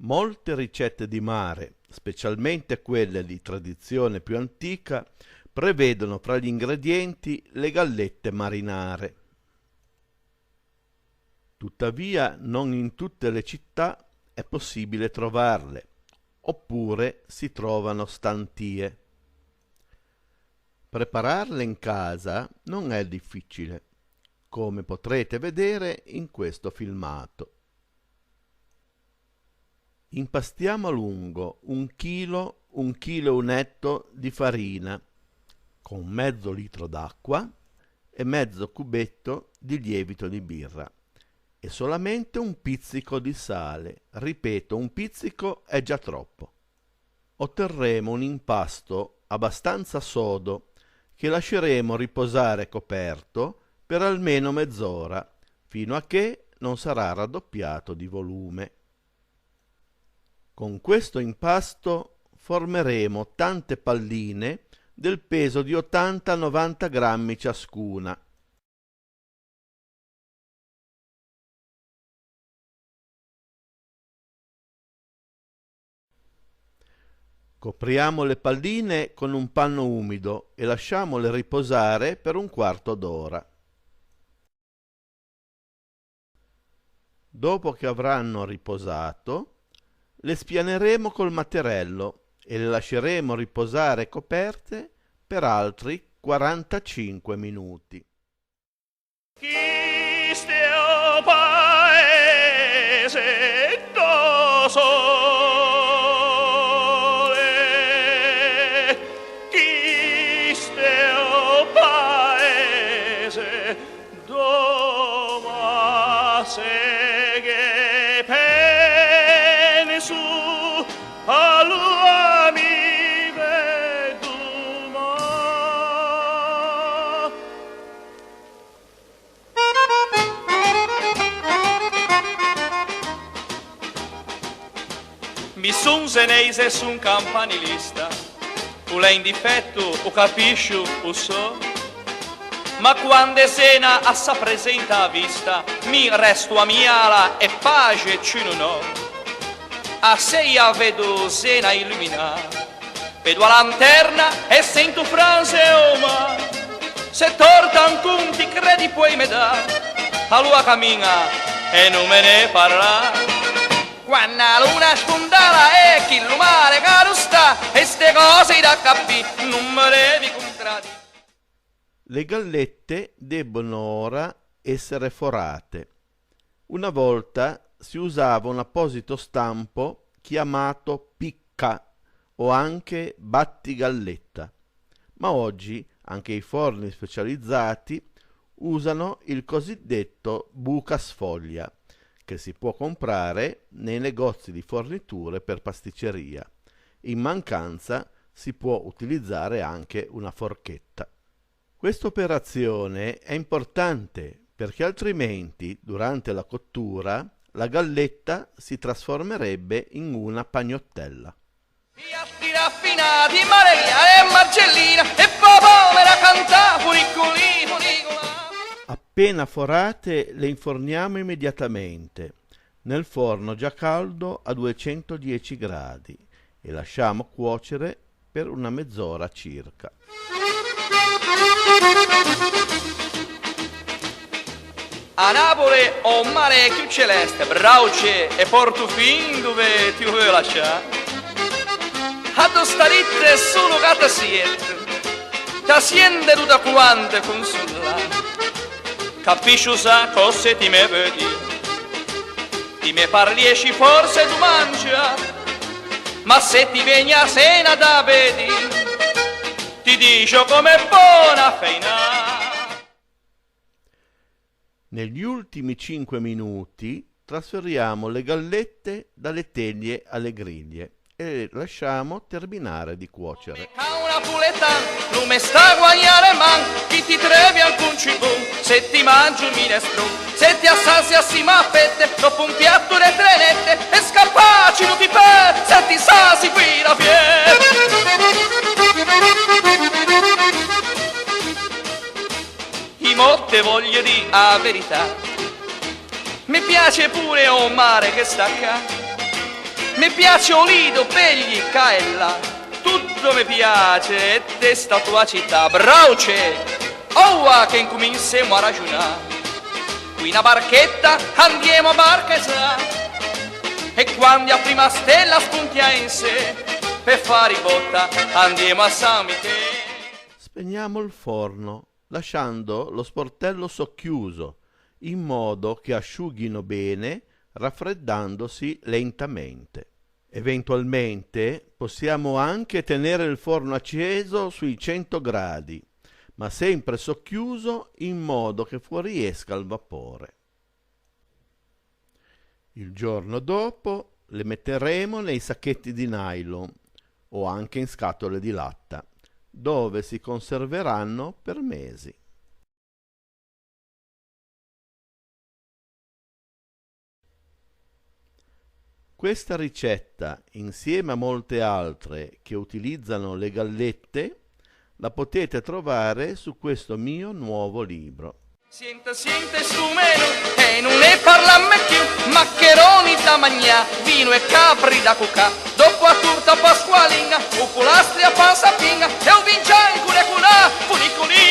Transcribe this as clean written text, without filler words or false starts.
Molte ricette di mare, specialmente quelle di tradizione più antica, prevedono fra gli ingredienti le gallette marinare. Tuttavia, non in tutte le città è possibile trovarle, oppure si trovano stantie. Prepararle in casa non è difficile, come potrete vedere in questo filmato. Impastiamo a lungo un chilo e un etto di farina con mezzo litro d'acqua e mezzo cubetto di lievito di birra e solamente un pizzico di sale. Ripeto, un pizzico è già troppo. Otterremo un impasto abbastanza sodo che lasceremo riposare coperto per almeno mezz'ora, fino a che non sarà raddoppiato di volume. Con questo impasto formeremo tante palline del peso di 80-90 grammi ciascuna. Copriamo le palline con un panno umido e lasciamole riposare per un quarto d'ora. Dopo che avranno riposato, le spianeremo col matterello e le lasceremo riposare coperte per altri 45 minuti. Chisteo paese do sole, chisteo paese do maseghe pensu all'ua mi veduma. Mi son senese sun campanilista, o l'è in difetto, o capisci, o so, ma quando sena a sa presenta a vista, mi resto a miala e pace ci non ho. A se io vedo sena illuminata, vedo la lanterna e sento frase oma, se torta un conti credi puoi me dare, allora cammina e non me ne parla. Quando la luna spuntala e chi lo mare caro sta, e ste cose da capì non me devi contraddire. Le gallette debbono ora essere forate. Una volta si usava un apposito stampo chiamato picca o anche battigalletta, ma oggi anche i forni specializzati usano il cosiddetto bucasfoglia, che si può comprare nei negozi di forniture per pasticceria. In mancanza si può utilizzare anche una forchetta. Questa operazione è importante perché altrimenti durante la cottura la galletta si trasformerebbe in una pagnottella. Piatti raffinati, Maria e Marcellina e papà me la canta funicoli, funicola. Appena forate le inforniamo immediatamente nel forno già caldo a 210 gradi e lasciamo cuocere per una mezz'ora circa. A Napoli ho un mare più celeste, Brauce e Portofino dove ti vuoi lasciare. A dostaritte solo catasiette, ti siente tutta quante consolata. Capisci sa cosa ti me vedi, ti me parliesci forse tu mangia, ma se ti vieni a cena da vedi, ti dico com'è buona feina. Negli ultimi 5 minuti trasferiamo le gallette dalle teglie alle griglie e le lasciamo terminare di cuocere. Una puletta non mi sta a guagliare man, chi ti trevi alcun cipun, se ti mangi un minestrone, se ti assassi a simappette, dopo un piatto di trenette, e scappaci non ti per, se ti sasi qui la fiera. I motte voglio di a verità, mi piace pure un mare che sta accanto. Mi piace Olido, Pegli, Caella, tutto mi piace e questa tua città. Brauce, ora che incominciamo a ragionare, qui una barchetta andiamo a barcheggiare, e quando a prima stella spuntiamo in sé, per fare botta andiamo a San Michele. Spegniamo il forno, lasciando lo sportello socchiuso, in modo che asciughino bene, raffreddandosi lentamente. Eventualmente possiamo anche tenere il forno acceso sui 100 gradi, ma sempre socchiuso in modo che fuoriesca il vapore. Il giorno dopo le metteremo nei sacchetti di nylon o anche in scatole di latta, dove si conserveranno per mesi. Questa ricetta, insieme a molte altre che utilizzano le gallette, la potete trovare su questo mio nuovo libro. Siente stu meno e non ne parlammo più, maccheroni da magnà, vino e capri da cucà, dopo a turta pasqualina, o polastri a pansapinga, e un vinciai con le cunà, funicoli